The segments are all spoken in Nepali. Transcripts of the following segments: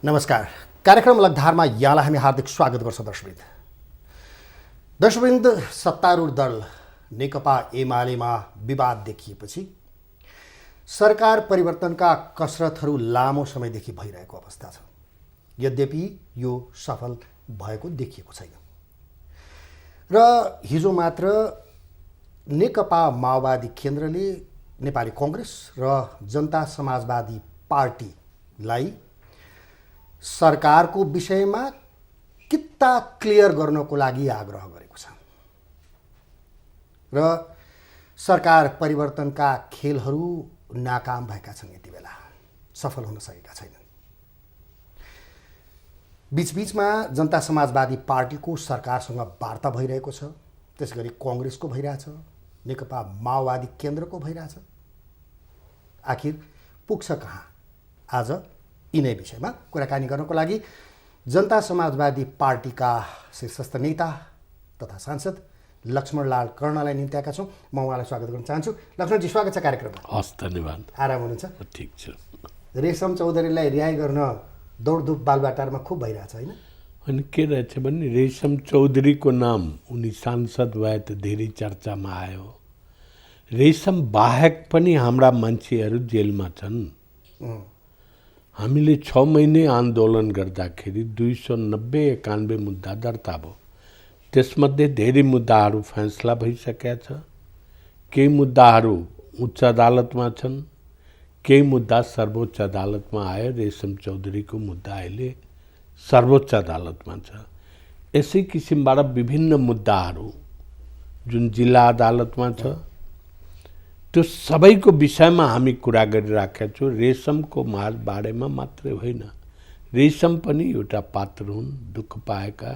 नमस्कार। कार्यक्रम अलगधारमा यहाँलाई हामी हार्दिक स्वागत गर्छौँ दर्शकवृन्द। सत्तारूढ दल नेकपा एमालेमा विवाद देखिएपछि सरकार परिवर्तनका कसरतहरू लामो समयदेखि भइरहेको अवस्था छ। यद्यपि यो सफल भएको देखिएको छैन र हिजो मात्र नेकपा माओवादी केन्द्रले नेपाली कांग्रेस र जनता समाजवादी पार्टीलाई सरकारको विषयमा कित्ता क्लियर गर्नको लागि आग्रह गरेको छ र सरकार परिवर्तनका खेलहरू नाकाम भएका छन्। यति बेला सफल हुन सकेका छैनन्। बीचबीचमा जनता समाजवादी पार्टीको सरकारसँग वार्ता भइरहेको छ, त्यसैगरी कांग्रेसको भइरहेछ, नेकपा माओवादी केन्द्रको भइरहेछ। आखिर पुग्छ कहाँ? आज यिनै विषयमा कुराकानी गर्नको लागि जनता समाजवादी पार्टीका शीर्षस्थ नेता तथा सांसद लक्ष्मणलाल कर्णलाई निम्त्याएका छौँ। म उहाँलाई स्वागत गर्न चाहन्छु। लक्ष्मणजी, स्वागत छ कार्यक्रममा। हस्, धन्यवाद। आराम हुनुहुन्छ? ठिक छ। रेशम चौधरीलाई रिहाई गर्न दौडधुप बालबाटारमा खुब भइरहेछ, होइन? अनि के रहेछ भने रेशम चौधरीको नाम उनी सांसद भए त धेरै चर्चामा आयो। रेशम बाहेक पनि हाम्रा मान्छेहरू जेलमा छन्। हामीले 6 महिने आन्दोलन गर्दाखेरि 290-91 मुद्दा दर्ता भयो। त्यसमध्ये धेरै मुद्दाहरू फैसला भइसकेका छ। केही मुद्दाहरू उच्च अदालतमा छन्, केही मुद्दा सर्वोच्च अदालतमा आयो। रेशम चौधरीको मुद्दा अहिले सर्वोच्च अदालतमा छ। यसै किसिमबाट विभिन्न मुद्दाहरू जुन जिल्ला अदालतमा छ, त्यो सबैको विषयमा हामी कुरा गरिराखेका छौँ। रेशमको बारेमा मात्रै होइन, रेशम पनि एउटा पात्र हुन्, दुःख पाएका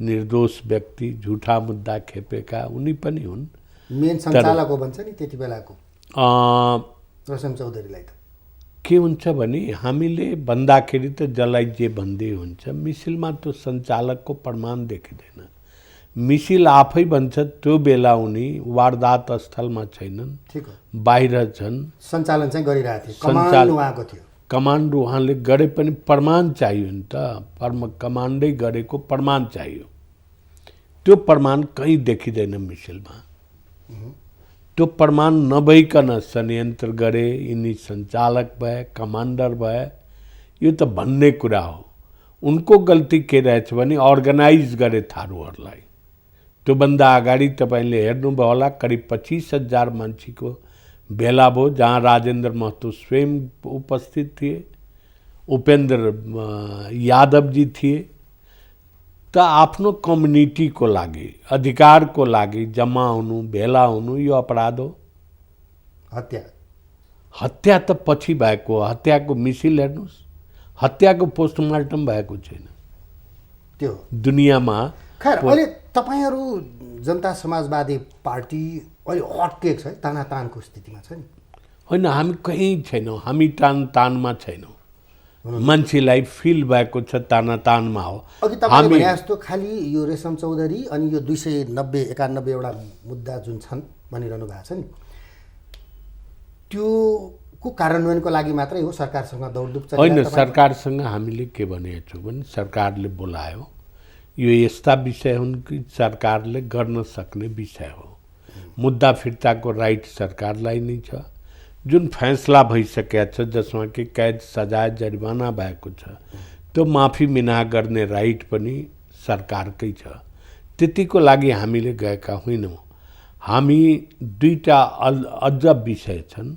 निर्दोष व्यक्ति, झुठा मुद्दा खेपेका उनी पनि हुन्। मेन सञ्चालक हो भन्छ नि त्यति बेलाको रेशम चौधरीलाई। त के हुन्छ भने हामीले भन्दाखेरि त जसलाई जे भन्दै हुन्छ, मिसिलमा त्यो सञ्चालकको प्रमाण देखिँदैन। मिसिल आफै भन्छ त्यो बेला उनी वारदात स्थलमा छैनन्, बाहिर छन्। सञ्चालन चाहिँ गरिरहेको थियो, कमान्ड उहाँको थियो। कमान्ड उहाँले गरे पनि प्रमाण चाहियो नि त। कमान्डै गरेको प्रमाण चाहियो। त्यो प्रमाण कहीँ देखिँदैन मिसिलमा। त्यो प्रमाण नभइकन षड्यन्त्र गरे, यिनी सञ्चालक भए, कमान्डर भए, यो त भन्ने कुरा हो। उनको गल्ती के रहेछ भने अर्गनाइज गरे थारूहरूलाई। त्योभन्दा अगाडि तपाईँले हेर्नुभयो होला, करिब 25,000 मान्छेको भेला भयो, जहाँ राजेन्द्र महतो स्वयं उपस्थित थिए, उपेन्द्र यादवजी थिए। त आफ्नो कम्युनिटीको लागि, अधिकारको लागि जम्मा हुनु, भेला हुनु यो अपराध हो। हत्या त पछि भएको। हत्याको मिसिल हेर्नुहोस्, हत्याको पोस्टमार्टम भएको छैन त्यो दुनियाँमा। खैर, अहिले तपाईहरू जनता समाजवादी पार्टी अहिले हटकेक छ, तानातानको स्थितिमा छ नि? होइन, हामी कहीँ छैनौँ। हामी तानमा छैनौँ। मान्छेलाई फिल भएको छ तानातानमा हो। अघि तपाईँले भने जस्तो खालि यो रेशम चौधरी अनि यो 290-91 वटा मुद्दा जुन छन् भनिरहनु भएको छ नि, त्योको कार्यान्वयनको लागि मात्रै हो सरकारसँग दौडधुप चलिरहेको? होइन, सरकारसँग हामीले के भनेको छौँ भने सरकारले बोलायो, यो यस्ता विषय हुन् कि सरकारले गर्न सक्ने विषय हो। मुद्दा फिर्ताको राइट सरकारलाई नै छ। जुन फैसला भइसकेको छ, जसमा कि कैद, सजाय, जरिवाना भएको छ, त्यो माफी मिना गर्ने राइट पनि सरकारकै छ। त्यतिको लागि हामीले गएका होइनौँ। हामी दुईटा अझ विषय छन्।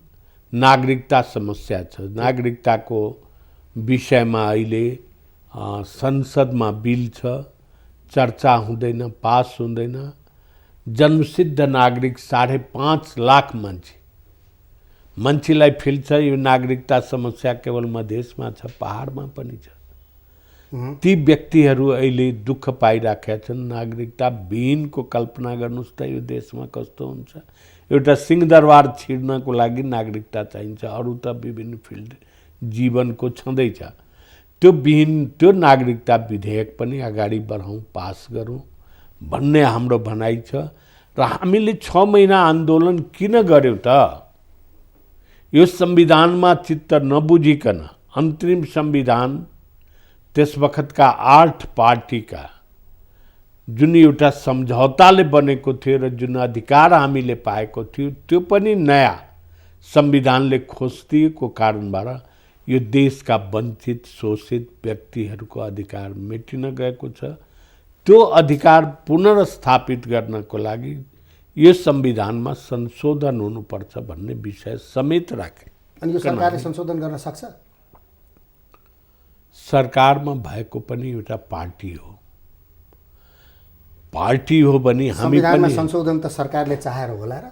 नागरिकता समस्या छ। नागरिकताको विषयमा अहिले संसदमा बिल छ, चर्चा हुँदैन, पास हुँदैन। जन्मसिद्ध नागरिक 5.5 लाख मान्छेलाई फिल छ। यो नागरिकता समस्या केवल मधेसमा छ, पहाडमा पनि छ। ती व्यक्तिहरू अहिले दुःख पाइराखेका छन्। नागरिकता विहीनको कल्पना गर्नुहोस् त यो देशमा कस्तो हुन्छ। एउटा सिंहदरबार छिर्नको लागि नागरिकता चाहिन्छ, अरू त विभिन्न फिल्ड जीवनको छँदैछ। त्यो नागरिकता विधेयक पनि अगाडि बढाउँ, पास गरौँ भन्ने हाम्रो भनाइ छ। र हामीले 6 महिना आन्दोलन किन गर्यौं त? यो संविधानमा चित्त नबुझिकन, अन्तरिम संविधान त्यस वखतका 8 पार्टीका जुन एउटा सम्झौताले बनेको थियो र जुन अधिकार हामीले पाएको थियो त्यो पनि नयाँ संविधानले खोजिदिएको कारणबाट यो देशका वञ्चित शोषित व्यक्तिहरूको अधिकार मेटिन गएको छ। त्यो अधिकार पुनर्स्थापित गर्नको लागि यो संविधानमा संशोधन हुनुपर्छ भन्ने विषय समेत राखे। अनि यो सरकारले संशोधन गर्न सक्छ? सरकारमा भएको पनि एउटा पार्टी हो। पार्टी हो भने हामी संविधानमा पनि संशोधन त सरकारले चाहेर होला र?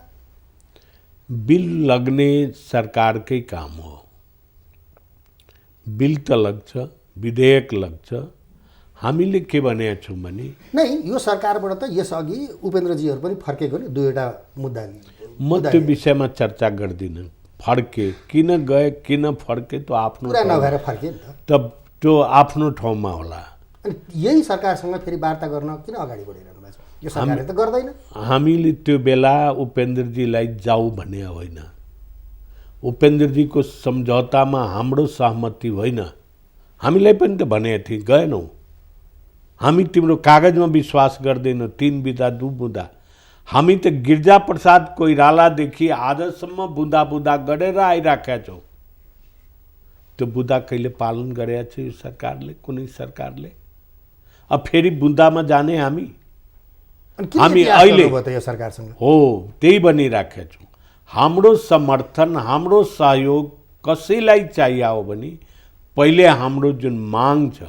बिल लग्ने सरकारकै काम हो। बिल त लाग्छ, विधेयक लाग्छ। हामीले के भनेका छौँ भने नै यो सरकारबाट त यसअघि उपेन्द्रजीहरू पनि फर्केको नि दुईवटा मुद्दा। म त्यो विषयमा चर्चा गर्दिनँ। फर्के किन गए किन फर्के त्यो आफ्नो कुरा नभएर फर्के नि त। तब त्यो आफ्नो ठाउँमा होला। अनि यही सरकारसँग फेरि वार्ता गर्न किन अगाडि बढिरहनु भएको छ? यो सरकारले त गर्दैन। हामीले त्यो बेला उपेन्द्रजीलाई जाऊ भने होइन। उपेन्द्रजीको सम्झौतामा हाम्रो सहमति होइन। हामीलाई पनि त भनेको थिए, गएनौँ। हामी तिम्रो कागजमा विश्वास गर्दैनौँ। 3 बुँदा 2 बुँदा हामी त गिरिजा प्रसाद कोइरालादेखि आजसम्म बुँदा बुँदा गरेर आइराखेका छौँ। त्यो बुँदा कहिले पालन गरेको छ यो सरकारले, कुनै सरकारले? अब फेरि बुँदामा जाने हामी अहिले यो सरकारसँग हो त्यही भनिराखेका छौँ। हाम्रो समर्थन हाम्रो सहयोग कसैलाई चाहियो हो भने पहिले हाम्रो जुन माग छ,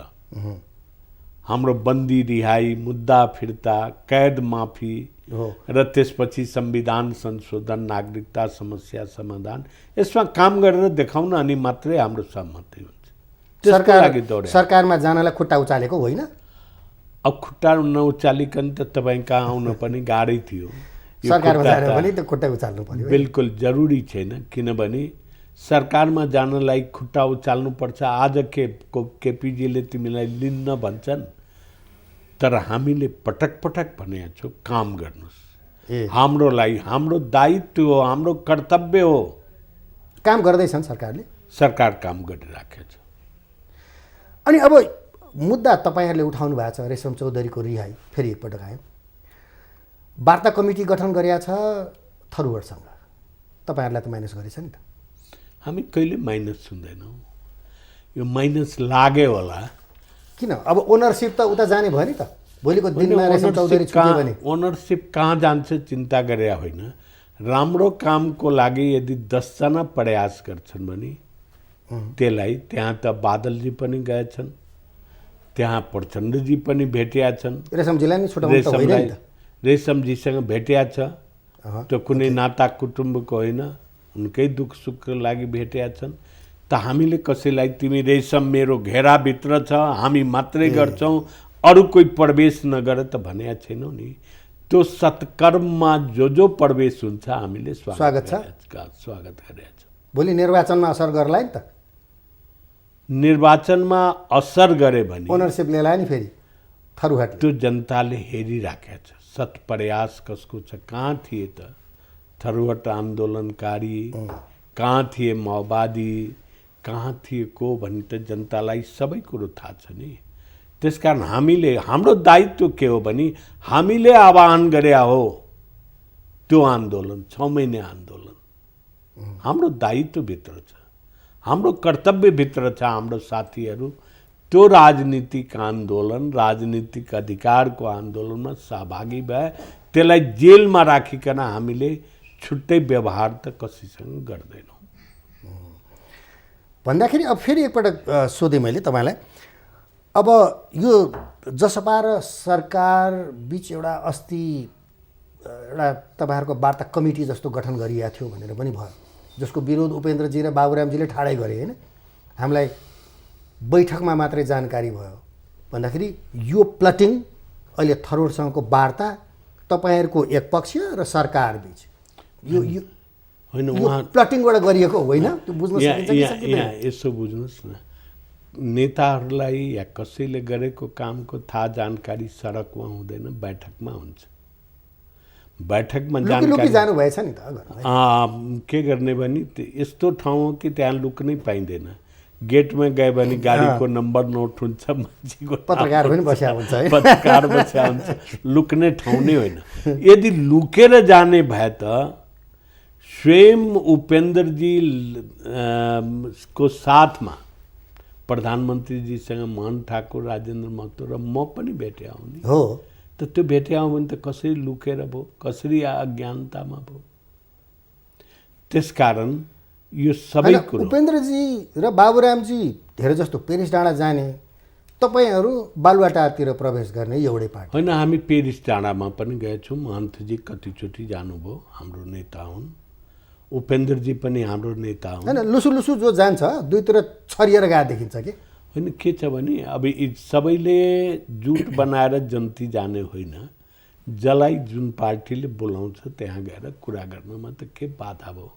हाम्रो बन्दी रिहाई, मुद्दा फिर्ता, कैद माफी र त्यसपछि संविधान संशोधन, नागरिकता समस्या समाधान, यसमा काम गरेर देखाउन अनि मात्रै हाम्रो सहमति हुन्छ। सरकारमा जानलाई खुट्टा उचालेको होइन। अब खुट्टा नउचालिकन त तपाईँ कहाँ आउन पनि गाह्रै थियो। सरकारमा जानु पनि त खुट्टा उचाल्नु पर्यो। बिल्कुल जरुरी छैन, किनभने सरकारमा जानलाई खुट्टा उचाल्नुपर्छ। आज केपीजीले तिमीलाई लिन्न भन्छन्, तर हामीले पटक पटक भनेका छौँ काम गर्नुहोस्। हाम्रो दायित्व हो, हाम्रो कर्तव्य हो। काम गर्दैछन् सरकारले। सरकार काम गरिराखेको छ। अनि अब मुद्दा तपाईँहरूले उठाउनु भएको छ रेशम चौधरीको रिहाई। फेरि एकपटक आयो। वार्ता कमिटी गठन गरिएको छ थरुवटसँग। तपाईँहरूलाई त माइनस गरेछ नि त। हामी कहिले माइनस सुन्दैनौँ। यो माइनस लाग्यो होला। किन? अब ओनरसिप त उता जाने भयो नि त। भोलिको दिनमा रेशम चौधरी छुट्यो भने ओनरसिप कहाँ जान्छ चिन्ता गरे होइन। राम्रो कामको लागि यदि 10 जना प्रयास गर्छन् भने त्यसलाई त्यहाँ त बादलजी पनि गएछन्, त्यहाँ प्रचण्डजी पनि भेटिया छन्। रेशमजीलाई नि छुटाउनु त होइन नि त। रेशमजीसँग भेटिया छ। त्यो कुनै नाता कुटुम्बको होइन, उनकै दुःख सुखको लागि भेटिया छन्। त हामीले कसैलाई तिमी रेशम मेरो घेराभित्र छ, हामी मात्रै गर्छौँ, अरू कोही प्रवेश नगर त भनेका छैनौँ नि। त्यो सत्कर्ममा जो प्रवेश हुन्छ हामीले स्वागत गरेका छ। भोलि निर्वाचनमा असर गर्ला नि त। निर्वाचनमा असर गरे भने ओनरसिप लिएला नि फेरि थरुहट। त्यो जनताले हेरिराखेको छ सत्प्रयास कसको छ। कहाँ थिए त थरुहट आन्दोलनकारी, कहाँ थिए माओवादी, कहाँ थिए को भन्ने त जनतालाई सबै कुरो थाहा छ नि। त्यसकारण हामीले हाम्रो दायित्व के हो भने हामीले आह्वान गरे हो त्यो आन्दोलन 6 महिने आन्दोलन हाम्रो दायित्वभित्र छ, हाम्रो कर्तव्यभित्र छ। हाम्रो साथीहरू त्यो राजनीतिक आन्दोलन, राजनीतिक अधिकारको आन्दोलनमा सहभागी भए। त्यसलाई जेलमा राखिकन हामीले छुट्टै व्यवहार त कसैसँग गर्दैनौँ। भन्दाखेरि अब फेरि एकपटक सोधेँ मैले तपाईँलाई। अब यो जसपा र सरकार बिच एउटा अस्ति एउटा तपाईँहरूको वार्ता कमिटी जस्तो गठन गरिएको थियो भनेर पनि भयो, जसको विरोध उपेन्द्रजी र बाबुरामजीले ठाडै गरे होइन। हामीलाई बैठकमा मात्रै जानकारी भयो भन्दाखेरि यो प्लटिङ अहिले थरुरसँगको वार्ता तपाईँहरूको एकपक्षीय र सरकार बिच यो होइन, प्लटिङबाट गरिएको होइन। त्यो बुझ्न सकिन्छ कि यहाँ यसो बुझ्नुहोस् न, नेताहरूलाई या कसैले गरेको कामको थाहा जानकारी सडकमा हुँदैन, बैठकमा हुन्छ। बैठकमा जानकारी जानु भएछ नि त। के गर्ने भने यस्तो ठाउँ हो कि त्यहाँ लुक्नै पाइँदैन। गेटमा गए भने गाडीको नम्बर नोट हुन्छ, मान्छेको पत्रकार पनि बस्या हुन्छ है। पत्रकार बस्या हुन्छ, लुक्ने ठाउँ नै होइन। यदि लुकेर जाने भए त स्वयं उपेन्द्रजी को साथमा प्रधानमन्त्रीजीसँग मोहन ठाकुर, राजेन्द्र महतो र म पनि भेटे आउने हो। त त्यो भेटे आउँ भने त कसरी लुकेर भयो, कसरी अज्ञानतामा भयो। त्यसकारण यो सबै कुरो उपेन्द्रजी र बाबुरामजी धेरै जस्तो पेरिस डाँडा जाने, तपाईँहरू बालुवाटारतिर प्रवेश गर्ने एउटै पार्टी होइन। हामी पेरिस डाँडामा पनि गएछौँ। महन्तजी कतिचोटि जानुभयो, हाम्रो नेता हुन्। उपेन्द्रजी पनि हाम्रो नेता हुन्। होइन, लुसु लुसु जो जान्छ दुईतिर छरिएर गए देखिन्छ कि होइन। के छ भने अब यी सबैले जुट बनाएर जन्ती जाने होइन। जसलाई जुन पार्टीले बोलाउँछ त्यहाँ गएर कुरा गर्नमा त के बाधा भयो।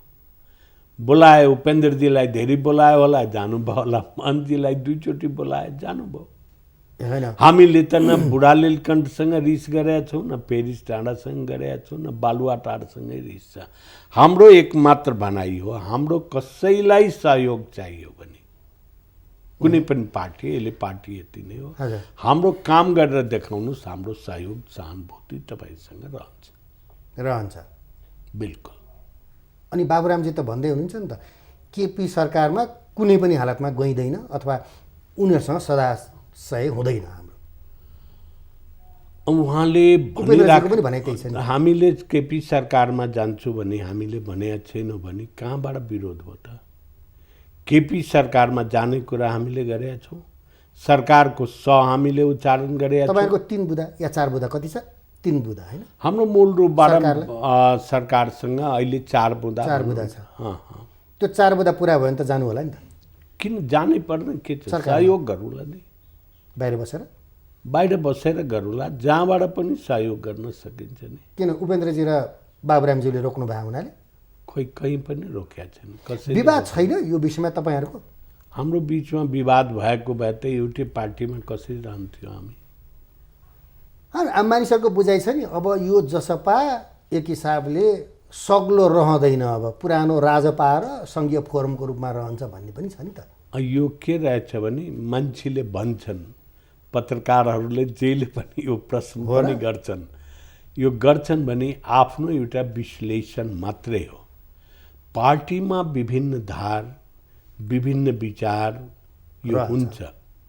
बोलाए, उपेन्द्रजीलाई धेरै बोलायो होला, जानुभयो होला। महन्तजीलाई दुईचोटि बोलाए, जानुभयो। होइन। हामीले त न बुढा लीलकण्ठसँग रिस गरेका छौँ, न पेरिस डाँडासँग गरेका छौँ, न बालुवाटारसँगै रिस छ। हाम्रो एकमात्र भनाइ हो, हाम्रो कसैलाई सहयोग चाहियो भने कुनै पनि पार्टी, यसले पार्टी यति नै हो, हाम्रो काम गरेर देखाउनुहोस्, हाम्रो सहयोग सहानुभूति तपाईँसँग रहन्छ। बिल्कुल। अनि बाबुरामजी त भन्दै हुनुहुन्छ नि त, केपी सरकारमा कुनै पनि हालतमा गइँदैन अथवा उनीहरूसँग सदा सही हुँदैन हाम्रो। उहाँले पनि भने त्यही छ नि। हामीले केपी सरकारमा जान्छु भने हामीले भने छैनौँ भने कहाँबाट विरोध हो त? केपी सरकारमा जाने कुरा हामीले गरेका छौँ। सरकारको हामीले उच्चारण गरेका छौँ। तपाईँको 3 बुँदा या 4 बुँदा कति छ? 3 बुँदा होइन? हाम्रो मूल रूपबाट सरकारसँग अहिले 4 बुँदा छ। त्यो 4 बुँदा पुरा भयो भने त जानु होला नि त। किन जानै पर्दैन? के छ, सहयोग गरौँला नि। बाहिर बसेर गरौँला, जहाँबाट पनि सहयोग गर्न सकिन्छ नि। किन उपेन्द्रजी र बाबुरामजीले रोक्नु भयो हुनाले? खोइ कहीँ पनि रोकेका छैन। कसै विवाद छैन यो विषयमा तपाईँहरूको? हाम्रो बिचमा विवाद भएको भए त एउटै पार्टीमा कसरी रहन्थ्यौँ हामी? आम मानिसहरूको बुझाइ छ नि, अब यो जसपा एक हिसाबले सग्लो रहँदैन, अब पुरानो राजपा र सङ्घीय फोरमको रूपमा रहन्छ भन्ने पनि छ नि त। यो के रहेछ भने मान्छेले भन्छन्, पत्रकारहरूले जहिले पनि यो प्रश्न पनि गर्छन्, यो गर्छन् भने आफ्नो एउटा विश्लेषण मात्रै हो। पार्टीमा विभिन्न धार, विभिन्न विचार यो हुन्छ,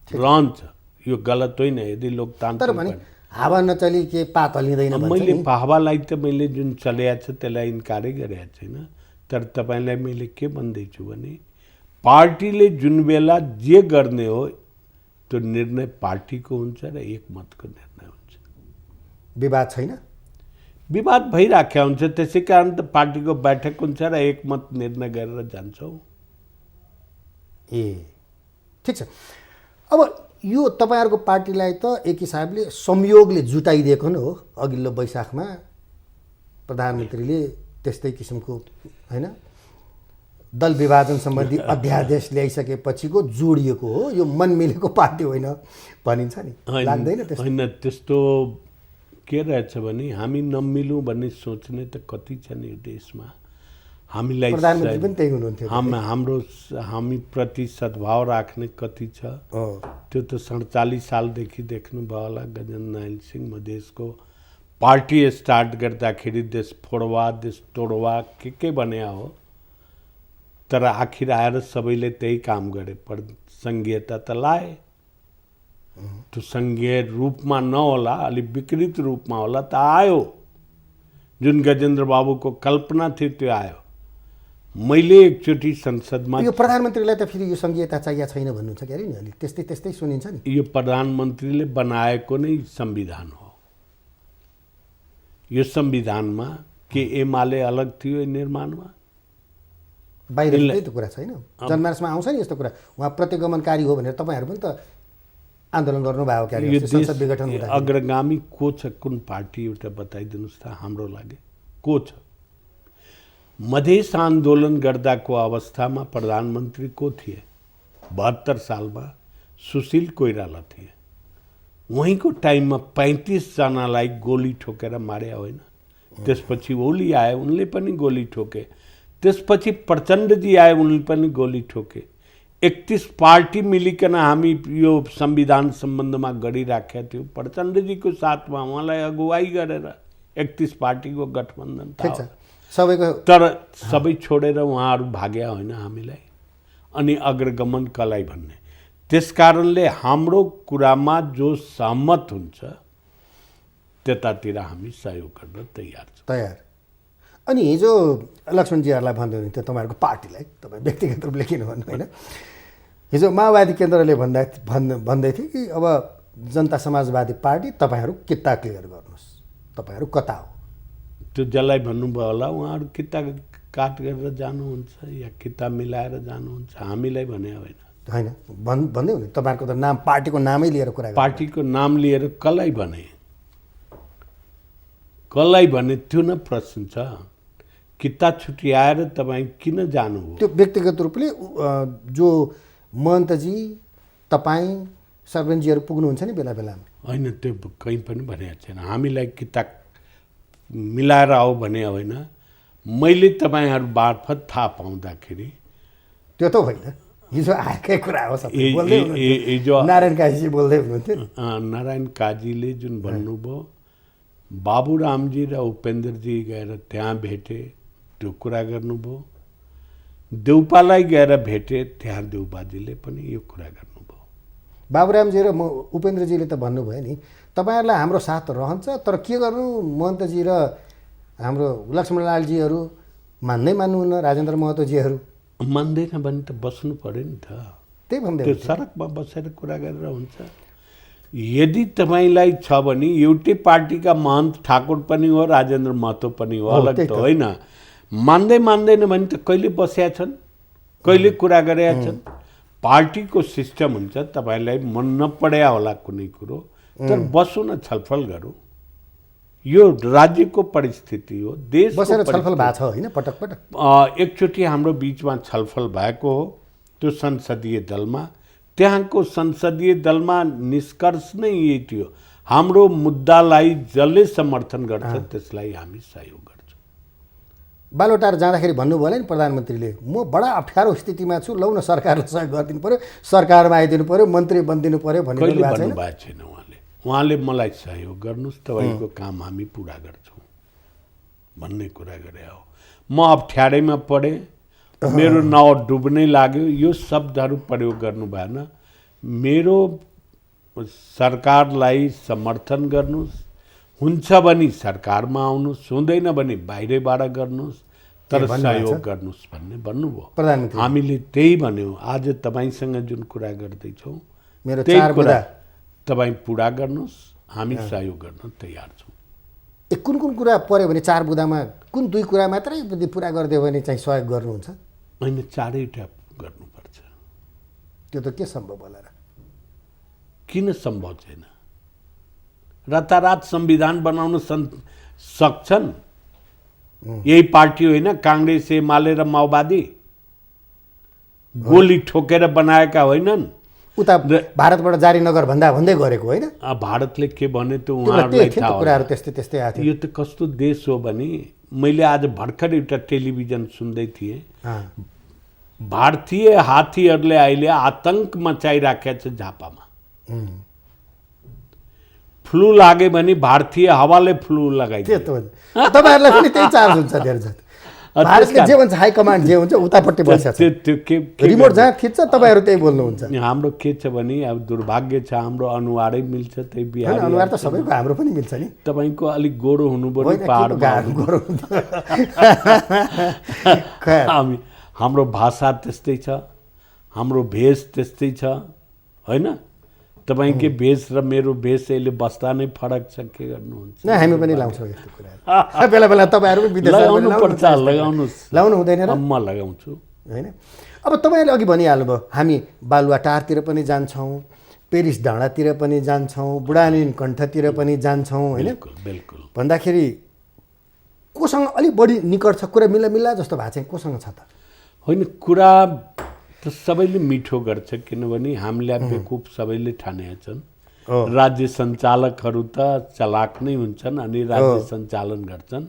रहन्छ। यो गलत होइन। यदि लोकतान्त्रिक हावा नचली के पात हल्लिँदैन भन्छ नि। मैले हावालाई त मैले जुन चलेको छ त्यसलाई इन्कारै गरेको छैन। तर तपाईँलाई मैले के भन्दैछु भने पार्टीले जुन बेला जे गर्ने हो त्यो निर्णय पार्टीको हुन्छ र एकमतको निर्णय हुन्छ। विवाद छैन? विवाद भइराखेको हुन्छ, त्यसै कारण त पार्टीको बैठक हुन्छ र एकमत निर्णय गरेर जान्छौँ। ठिक छ। अब यो तपाईँहरूको पार्टीलाई त एक हिसाबले संयोगले जुटाइदिएको नै हो। अघिल्लो वैशाखमा प्रधानमन्त्रीले त्यस्तै किसिमको होइन दल विभाजन सम्बन्धी अध्यादेश ल्याइसकेपछिको जोडिएको हो। यो मन मिलेको पार्टी होइन भनिन्छ नि, लाग्दैन त्यस्तो? होइन, त्यस्तो के रहेछ भने हामी नमिलौँ भन्ने सोच्ने त कति छ नि यो देशमा। हामीलाई प्रधानमन्त्री पनि त्यही हुनुहुन्थ्यो। हामी प्रति सद्भाव राख्ने कति छ त्यो त 47 सालदेखि देख्नुभयो होला। गजेन्द्र नारायण सिंह मधेसको पार्टी स्टार्ट गर्दाखेरि देश फोडवा, देश तोडवा के भने हो। तर आखिर आएर सबैले त्यही काम गरे। सङ्घीयता त लाए, त्यो सङ्घीय रूपमा नहोला, अलिक विकृत रूपमा होला त आयो। जुन गजेन्द्र बाबुको कल्पना थियो त्यो आयो। मैले एकचोटि संसदमा यो प्रधानमन्त्रीलाई त फेरि यो सङ्घीयता चाहिएको छैन भन्नुहुन्छ के अरे नि, अलिक त्यस्तै सुनिन्छ नि। यो प्रधानमन्त्रीले बनाएको नै संविधान हो। यो संविधानमा के एमाले अलग थियो निर्माणमा? बाहिर त्यही त कुरा छैन। जनमानसमा आउँछ नि यस्तो कुरा, उहाँ प्रतिगमनकारी हो भनेर तपाईँहरू पनि त आन्दोलन गर्नुभयो क्या? यो संसद विघटन हुँदा अग्रगामी को छ? कुन पार्टी एउटा बताइदिनुहोस् त हाम्रो लागि को छ? मधेस आन्दोलन गर्दाको अवस्थामा प्रधानमन्त्री को थिए? 72 सालमा सुशील कोइराला थिए। वहीँको टाइममा 35 जनालाई गोली ठोकेर मारे होइन? त्यसपछि ओली आए, उनले पनि गोली ठोके। त्यसपछि प्रचण्डजी आए, उनले पनि गोली ठोके। 31 पार्टी मिलिकन हामी यो संविधान सम्बन्धमा गरिराखेका थियौँ प्रचण्डजीको साथमा उहाँलाई अगुवाई गरेर 31 पार्टीको गठबन्धन ठिक था। छ सबैको तर सबै छोडेर उहाँहरू भाग्या होइन हामीलाई, अनि अग्रगमन कसलाई भन्ने। त्यसकारणले हाम्रो कुरामा जो सहमत हुन्छ त्यतातिर हामी सहयोग गर्न तयार छौँ। तयार। अनि हिजो लक्ष्मणजीहरूलाई भन्दै हुनुहुन्थ्यो तपाईँहरूको पार्टीलाई, तपाईँ व्यक्तिगत रूपले किन भन्नु होइन, हिजो माओवादी केन्द्रले भन्दै थियो कि अब जनता समाजवादी पार्टी तपाईँहरू किता क्लियर गर्नुहोस्, तपाईँहरू कता हो। त्यो जसलाई भन्नुभयो होला उहाँहरू किता काट गरेर जानुहुन्छ या किता मिलाएर जानुहुन्छ, हामीलाई भने होइन। होइन भन्दै हुनु तपाईँहरूको त नाम पार्टीको नामै लिएर कुरा गर्नु। पार्टीको नाम लिएर कसलाई भने, कसलाई भने त्यो न प्रश्न छ। किता छुट्याएर तपाईँ किन जानुभयो? त्यो व्यक्तिगत रूपले जो महन्तजी तपाईँ सरपञ्चजीहरू पुग्नुहुन्छ नि बेला बेलामा। होइन त्यो कहीँ पनि भनेको छैन। हामीलाई किता मिलाएर आऊ भने होइन, मैले तपाईँहरू मार्फत थाहा पाउँदाखेरि त्यो त होइन, हिजो आएकै कुरा हो। हिजो नारायण काजीजी बोल्दै हुनुहुन्थ्यो। नारायण काजीले जुन भन्नुभयो, बाबुरामजी र उपेन्द्रजी गएर त्यहाँ भेटे, त्यो कुरा गर्नुभयो। देउपालाई गएर भेटे, त्यहाँ देउपाजीले पनि यो कुरा गर्नुभयो। बाबुरामजी र उपेन्द्रजीले त भन्नुभयो नि तपाईँहरूलाई हाम्रो साथ रहन्छ, तर के गर्नु महन्तजी र हाम्रो लक्ष्मणलालजीहरू मान्दै मान्नुहुन्न, राजेन्द्र महतोजीहरू मान्दैन भने त बस्नु पऱ्यो नि त। त्यही भन्दै त्यो सडकमा बसेर कुरा गरेर हुन्छ। यदि तपाईँलाई छ भने एउटै पार्टीका महन्त ठाकुर पनि हो, राजेन्द्र महतो पनि हो, अलग त होइन। मान्दैन भने त कहिले बसेका छन्, कहिले कुरा गरेका छन्। पार्टीको सिस्टम हुन्छ, तपाईँलाई मन नपड्या होला कुनै कुरो, तर बसौँ न, छलफल गरौँ। यो राज्यको परिस्थिति हो, देश बसेर छलफल भएको छ होइन पटक पटक। एकचोटि हाम्रो बिचमा छलफल भएको हो त्यो संसदीय दलमा। त्यहाँको संसदीय दलमा निष्कर्ष नै यही थियो, हाम्रो मुद्दालाई जसले समर्थन गर्छ त्यसलाई हामी सहयोग गर्छौँ। बालोटार जाँदाखेरि भन्नुभयो होला नि प्रधानमन्त्रीले, म बडा अप्ठ्यारो स्थितिमा छु, लौ न सरकारले सहयोग गरिदिनु पऱ्यो, सरकारमा आइदिनु पऱ्यो, मन्त्री बनिदिनु पऱ्यो भन्ने भन्नुभएको छैन। उहाँले मलाई सहयोग गर्नुहोस्, तपाईँको काम हामी पुरा गर्छौँ भन्ने कुरा गरे हो। म अप्ठ्यारैमा पढेँ, मेरो नाउँ डुब्नै लाग्यो, यो शब्दहरू प्रयोग गर्नु भएन। मेरो सरकारलाई समर्थन गर्नुहोस्, हुन्छ भने सरकारमा आउनुहोस्, हुँदैन भने बाहिरबाट गर्नुहोस्, तर सहयोग गर्नुहोस् भन्ने भन्नुभयो प्रधानमन्त्री। हामीले त्यही भन्यौँ। आज तपाईँसँग जुन कुरा गर्दैछौँ मेरो त्यही चार कुरा तपाईँ पुरा गर्नुहोस्, हामी सहयोग गर्न तयार छौँ। कुन कुन कुरा पऱ्यो भने चार बुँदामा कुन दुई कुरा मात्रै यदि पुरा गरिदियो भने चाहिँ सहयोग गर्नुहुन्छ? होइन, चारैवटा गर्नुपर्छ। त्यो त के सम्भव होला र? किन सम्भव छैन? रातारात संविधान बनाउन सक्छन्? यही पार्टी होइन काङ्ग्रेस, एमाले र माओवादी गोली ठोकेर बनाएका होइनन्? उता भारतबाट जारी नगर भन्दै गरेको होइन? भारतले के भने त उहाँहरूलाई थाहा कुराहरू त्यस्तै त्यस्तै आएको थियो। यो त कस्तो देश हो भने, मैले आज भर्खर एउटा टेलिभिजन सुन्दै थिएँ, भारतीय हात्तीहरूले अहिले आतंक मचाइराखेको छ झापामा। फ्लू लाग्यो भने भारतीय हावाले फ्लू लगाइदियो। तपाईँहरूलाई पनि त्यही चार्ज हुन्छ धेरै जति। भारतले जे भन्छ हाई कमान्ड जे हुन्छ उतापट्टि बसेको छ। त्यो रिमोट जहाँ थिच्छ तपाईँहरू त्यही बोल्नुहुन्छ। हाम्रो के छ भने अब दुर्भाग्य छ, हाम्रो अनुहारै मिल्छ त्यही बिहार। अनुहार त सबैको हाम्रो पनि मिल्छ नि। तपाईँको अलिक गोरो हुनुभयो नि, पहाडमा हाम्रो भाषा त्यस्तै छ, हाम्रो भेष त्यस्तै छ होइन? तपाईँकै भेष र मेरो भेष अहिले बस्दा नै फरक छ, के गर्नुहुन्छ? हामी पनि लाउँछौँ यस्तो कुराहरू बेला बेला। तपाईँहरू पनि विदेश लगाउनुपर्छ, लगाउनुहोस्। लाउनु हुँदैन र? म लगाउँछु होइन। अब तपाईँले अघि भनिहाल्नुभयो, हामी बालुवाटारतिर पनि जान्छौँ, पेरिस डाँडातिर पनि जान्छौँ, बुढानीन कण्ठतिर पनि जान्छौँ होइन? बिल्कुल। भन्दाखेरि कोसँग अलिक बढी निकट छ कुरा मिल्ला जस्तो भएको चाहिँ कोसँग छ त? होइन, कुरा त सबैले मिठो गर्छ, किनभने हामीलाई बेकुफ सबैले ठानेका छन्। राज्य सञ्चालकहरू त चलाक नै हुन्छन् अनि राज्य सञ्चालन गर्छन्।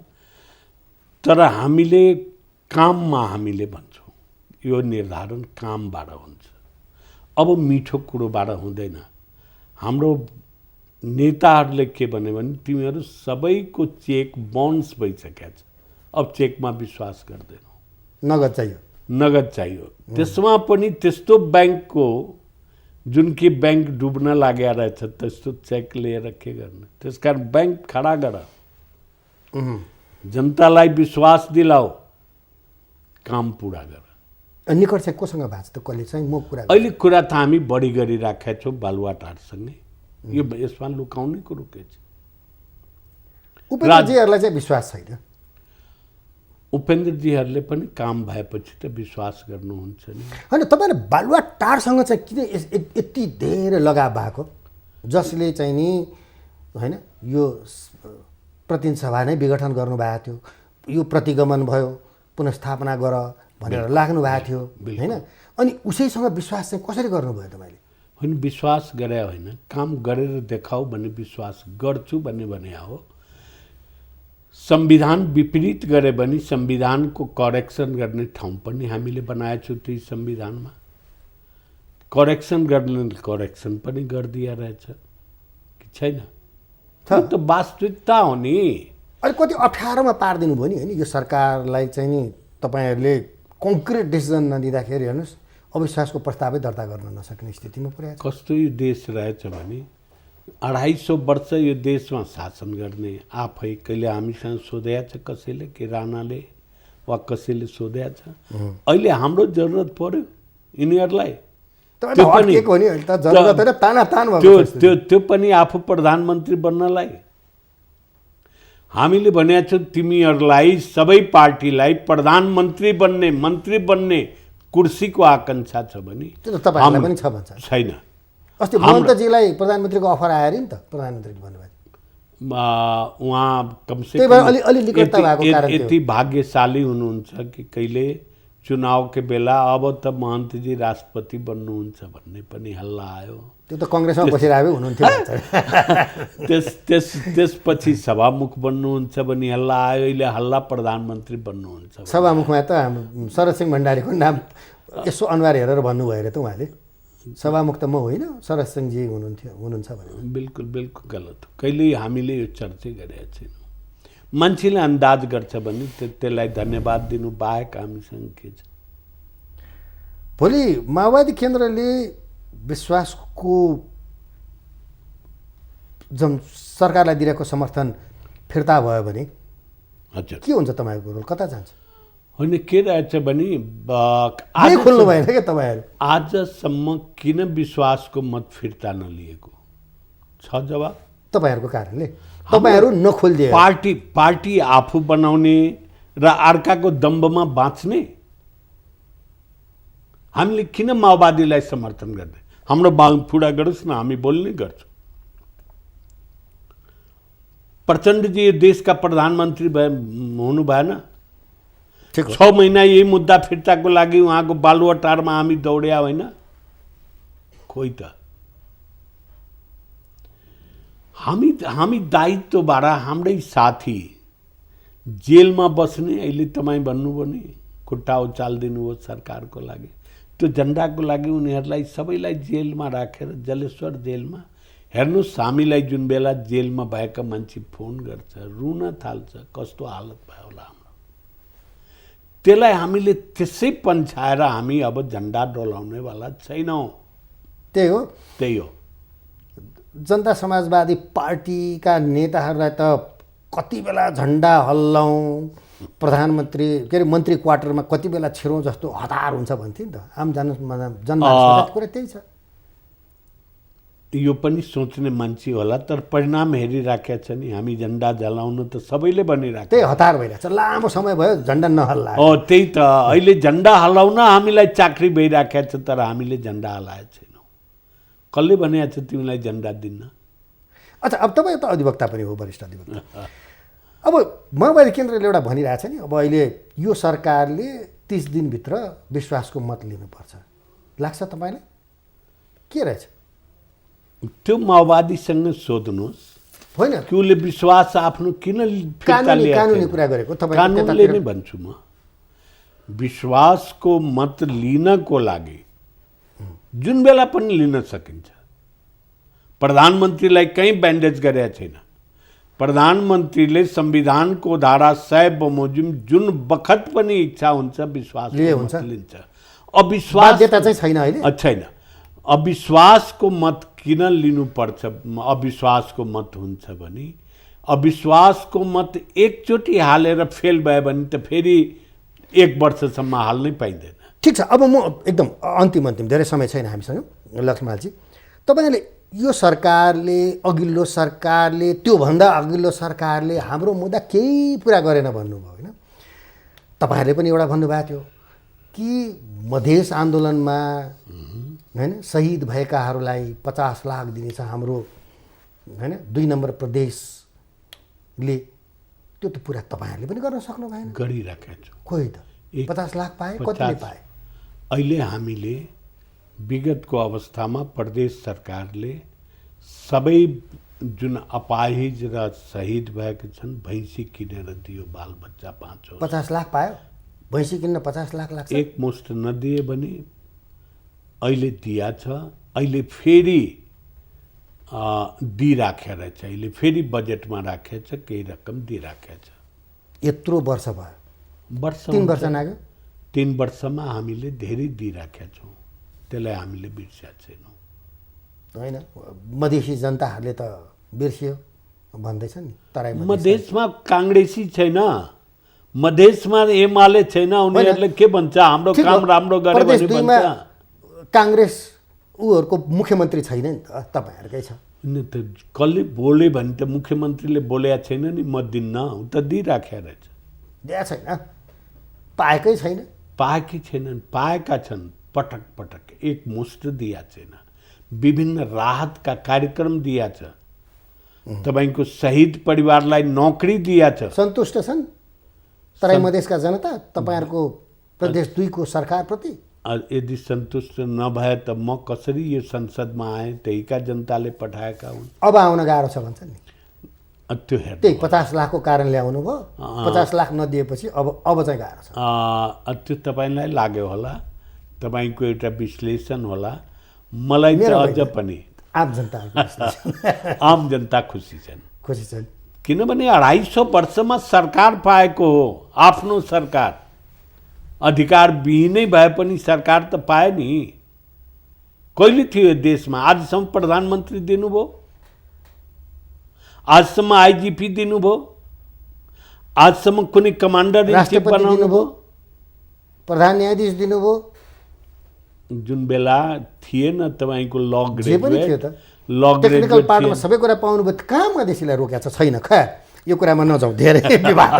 तर हामीले काममा हामीले भन्छौँ, यो निर्धारण कामबाट हुन्छ। अब मिठो कुरोबाट हुँदैन। हाम्रो नेताहरूले के भन्यो भने तिमीहरू सबैको चेक बाउन्स भइसकेको छ, अब चेकमा विश्वास गर्दैनौ, नगद चाहियो। नगद चाहियो। त्यसमा पनि त्यस्तो ब्याङ्कको जुन कि ब्याङ्क डुब्न लागेको रहेछ त्यस्तो चेक लिएर के गर्ने? त्यसकारण ब्याङ्क खडा गर, जनतालाई विश्वास दिलाऊ, काम पुरा गर। निकट चाहिँ कोसँग भएको छ त? कसले चाहिँ म कुरा अहिले कुरा त हामी बढी गरिराखेका छौँ बालुवाटारसँगै। यो यसमा लुकाउने कुरो के छ? उपेन्द्रजीहरूलाई चाहिँ विश्वास छैन। उपेन्द्रजीहरूले पनि काम भएपछि त विश्वास गर्नुहुन्छ नि। होइन, तपाईँले बालुवाटारसँग चाहिँ किन यति धेरै लगाव भएको, जसले चाहिँ नि होइन यो प्रतिनिधि सभा नै विघटन गर्नुभएको थियो, यो प्रतिगमन भयो, पुनस्थापना गर भनेर लाग्नु भएको थियो होइन? अनि उसैसँग विश्वास चाहिँ कसरी गर्नुभयो तपाईँले? होइन, विश्वास गरे होइन, काम गरेर देखाऊ भन्ने विश्वास गर्छु भन्ने भने हो। संविधान विपरीत गरे भने संविधानको करेक्सन गर्ने ठाउँ पनि हामीले बनाएको छौँ। त्यही संविधानमा करेक्सन गर्ने करेक्सन पनि गरिदिया रहेछ कि छैन? त्यो त वास्तविकता हो नि। अलिक कति अप्ठ्यारोमा पारिदिनु भयो नि होइन यो सरकारलाई चाहिँ नि। तपाईँहरूले कङ्क्रिट डिसिजन नदिँदाखेरि हेर्नुहोस् अविश्वासको प्रस्तावै दर्ता गर्न नसक्ने स्थितिमा पुर्याएको छ। कस्तो यो देश रहेछ भने 250 वर्ष यो देशमा शासन गर्ने आफै कहिले हामीसँग सोधेको छ कसैले कि राणाले वा कसैले सोधेको छ? अहिले हाम्रो जरुरत पर्यो यिनीहरूलाई। त्यो पनि आफू प्रधानमन्त्री बन्नलाई हामीले भनेको छौँ तिमीहरूलाई सबै पार्टीलाई प्रधानमन्त्री बन्ने मन्त्री बन्ने कुर्सीको आकाङ्क्षा छ भने तपाईँहरूलाई पनि छ भन्छ? छैन। अस्ति ममताजीलाई प्रधानमन्त्रीको अफर आयो अरे नि त, प्रधानमन्त्री भन्नुभयो। उहाँ कमसेकम यति भाग्यशाली हुनुहुन्छ कि कहिले चुनावको बेला अब त महन्तजी राष्ट्रपति बन्नुहुन्छ भन्ने पनि हल्ला आयो। त्यो त कङ्ग्रेसमा बसिरहेको हुनुहुन्थ्यो। त्यसपछि सभामुख बन्नुहुन्छ भने हल्ला आयो। अहिले हल्ला प्रधानमन्त्री बन्नुहुन्छ। सभामुखमा त शरद सिंह भण्डारीको नाम यसो अनुहार हेरेर भन्नुभयो अरे त उहाँले। सभामुख त म होइन, शरद सिंहजी हुनुहुन्छ भने। बिल्कुल बिल्कुल गलत हो। कहिले हामीले यो चर्चै गरेका छैनौँ। मान्छेले अन्दाज गर्छ भने त्यसलाई धन्यवाद दिनु बाहेक हामीसँग के छ? भोलि माओवादी केन्द्रले विश्वासको जुन सरकारलाई दिएको समर्थन फिर्ता भयो भने हजुर के हुन्छ? तपाईँको रोल कता जान्छ? होइन, के रहेछ भने आज खोल्नु भएन क्या तपाईँहरू? आजसम्म किन विश्वासको मत फिर्ता नलिएको छ जवाब तपाईँहरूको कारणले। तपाईँहरू नखोलिदिए पार्टी आफू बनाउने र अर्काको दम्बमा बाँच्ने। हामीले किन माओवादीलाई समर्थन गर्ने? हाम्रो माग पुरा गरोस् न, हामी बोल्ने गर्छौँ। प्रचण्डजी यो देशका प्रधानमन्त्री हुनु भएन? 6 महिना यही मुद्दा फिर्ताको लागि उहाँको बालुवाटारमा हामी दौड्या होइन? खोइ त। हामी दायित्वबाट हाम्रै साथी जेलमा बस्ने, अहिले तपाईँ भन्नुभयो नि खुट्टा उचालिदिनु हो सरकारको लागि, त्यो झन्डाको लागि उनीहरूलाई सबैलाई जेलमा राखेर जलेश्वर जेलमा हेर्नुहोस्। हामीलाई जुन बेला जेलमा भएका मान्छे फोन गर्छ, रुन थाल्छ, कस्तो हालत भयो होला हाम्रो। त्यसलाई हामीले त्यसै पन्छाएर हामी अब झन्डा डोलाउनेवाला छैनौँ। त्यही हो। जनता समाजवादी पार्टीका नेताहरूलाई त कति बेला झन्डा हल्लाउँ, प्रधानमन्त्री के अरे मन्त्री क्वार्टरमा कति बेला छिरौँ जस्तो हतार हुन्छ भन्थे नि त। आम जनमानसको कुरा त्यही छ। यो पनि सोच्ने मान्छे होला, तर परिणाम हेरिराखेका छ नि। हामी झन्डा जलाउनु त सबैले भनिराखेको, त्यही हतार भइरहेछ। लामो समय भयो झन्डा नहल्ला। हो, त्यही त। अहिले झन्डा हल्लाउन हामीलाई चाकरी भइराखेको छ, तर हामीले झन्डा हल्लाएको छैनौँ। कसले भनेको छ तिमीलाई झन्डा दिन्न? अच्छा, अब तपाईँ त अधिवक्ता पनि हो, वरिष्ठ अधिवक्ता। अब माओवादी केन्द्रले एउटा भनिरहेछ नि, अब अहिले यो सरकारले 30 दिनभित्र विश्वासको मत लिनुपर्छ। लाग्छ तपाईँलाई के रहेछ? त्यो माओवादीसँग सोध्नुहोस्। होइन, कि उसले विश्वास आफ्नो किन फिर्ता लिएको? कानुनी कुरा गरेको कानुनले नै भन्छु म। विश्वासको मत लिनको लागि जुन बेला पनि लिन सकिन्छ। प्रधानमन्त्रीलाई कहीँ ब्यान्डेज गरेका छैन। प्रधानमन्त्रीले संविधानको धारा 100 बमोजिम जुन बखत पनि इच्छा हुन्छ विश्वास लिन्छ। अविश्वास बाध्यता चाहिँ छैन अहिले। छैन। अविश्वासको मत किन लिनुपर्छ? अविश्वासको मत हुन्छ भने अविश्वासको मत एकचोटि हालेर फेल भयो भने त फेरि 1 वर्षसम्म हाल्नै पाइँदैन। ठिक छ, अब म एकदम अन्तिम धेरै समय छैन हामीसँग। लक्ष्मणलालजी, तपाईँले यो सरकारले, अघिल्लो सरकारले, त्योभन्दा अघिल्लो सरकारले हाम्रो मुद्दा केही पुरा गरेन भन्नुभयो होइन? तपाईँहरूले पनि एउटा भन्नुभएको थियो कि मधेस आन्दोलनमा होइन शहीद भएकाहरूलाई 50 लाख दिनेछ हाम्रो होइन 2 नम्बर प्रदेशले। त्यो त पुरा तपाईँहरूले पनि गर्न सक्नु भएन। गरिराखेका छौँ। खोइ त 50 लाख पाए, कतिले पाए? अहिले हामीले विगतको अवस्थामा प्रदेश सरकारले सबै जुन अपाहिज र शहीद भएका छन् भैँसी किनेर दियो। बालबच्चा 5 50 लाख पायो? भैँसी किन्न 50 लाख लाग्छ? एक मुष्ट नदिए भने अहिले दिया छ। अहिले फेरि दिइराखेको रहेछ। अहिले फेरि बजेटमा राखेको छ, केही रकम दिइराखेको छ। यत्रो वर्ष भयो, 3 वर्ष नाग्यो। 3 वर्षमा हामीले धेरै दिइराखेका छौँ। त्यसलाई हामीले बिर्सेका छैनौँ होइन? मधेसी जनताहरूले त बिर्सियो भन्दैछ नि। तराई मधेसमा काङ्ग्रेसी छैन, मधेसमा एमाले छैन। उनीहरूले के भन्छ? हाम्रो काम राम्रो गरे भने भन्छ। काङ्ग्रेस उहरूको मुख्यमन्त्री छैन नि त, तपाईँहरूकै छ। त कसले बोले भने त मुख्यमन्त्रीले बोलेका छैन नि, म दिन्न। उ त दिइराखेको रहेछ। दिएको छैन, पाएकै छैन। पाएकै छैनन्, पाएका छन् पटक पटक। एक मुष्ट दिया छैन। विभिन्न राहतका कार्यक्रम दिया छ। तपाईँको शहीद परिवारलाई नोकरी दिया छ। सन्तुष्ट छन् तराई मधेसका जनता तपाईँहरूको प्रदेश 2 को सरकारप्रति? यदि सन्तुष्ट नभए त म कसरी यो संसदमा आएँ? त्यहीका जनताले पठाएका हुन्। अब आउन गाह्रो छ भन्छ नि। त्यो हेर्नु, त्यही 50 लाखको कारण ल्याउनु भयो। 50 लाख नदिएपछि अब चाहिँ गाह्रो छ। त्यो तपाईँलाई लाग्यो होला, तपाईँको एउटा विश्लेषण होला। मलाई त अझ पनि आम जनता खुसी छन्। खुसी छन् किनभने 250 वर्षमा सरकार पाएको हो। आफ्नो सरकार, अधिकार विहीनै भए पनि सरकार त पाए नि। कहिले थियो देशमा? आजसम्म प्रधानमन्त्री दिनुभयो, आजसम्म आइजिपी दिनुभयो, आजसम्म कुनै कमान्डर इन चिफ बनाउनु भयो, प्रधान न्यायाधीश दिनुभयो। जुन बेला थिएन तपाईँको ल ग्रेजुएट, टेक्निकल पार्टमा सबै कुरा पाउनुभयो। कहाँ मधेसीलाई रोकेको छैन? यो कुरामा नजाउँ, धेरै विवाद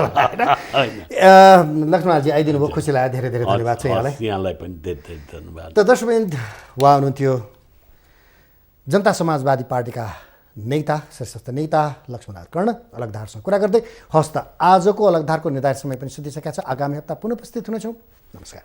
होइन। लक्ष्मणलालजी आइदिनु भयो, खुसी लाग्यो। धेरै धन्यवाद छ यहाँलाई। यहाँलाई पनि धेरै धन्यवाद। त दर्शकवृन्द, उहाँ हुनुहुन्थ्यो जनता समाजवादी पार्टीका नेता, शीर्षस्थ नेता लक्ष्मणलाल कर्ण। अलगधारसँग कुरा गर्दै हस्त आजको अलगधारको निर्धारित समय पनि सिद्धिसकेका छ। आगामी हप्ता पुनः उपस्थित हुनेछौँ। नमस्कार।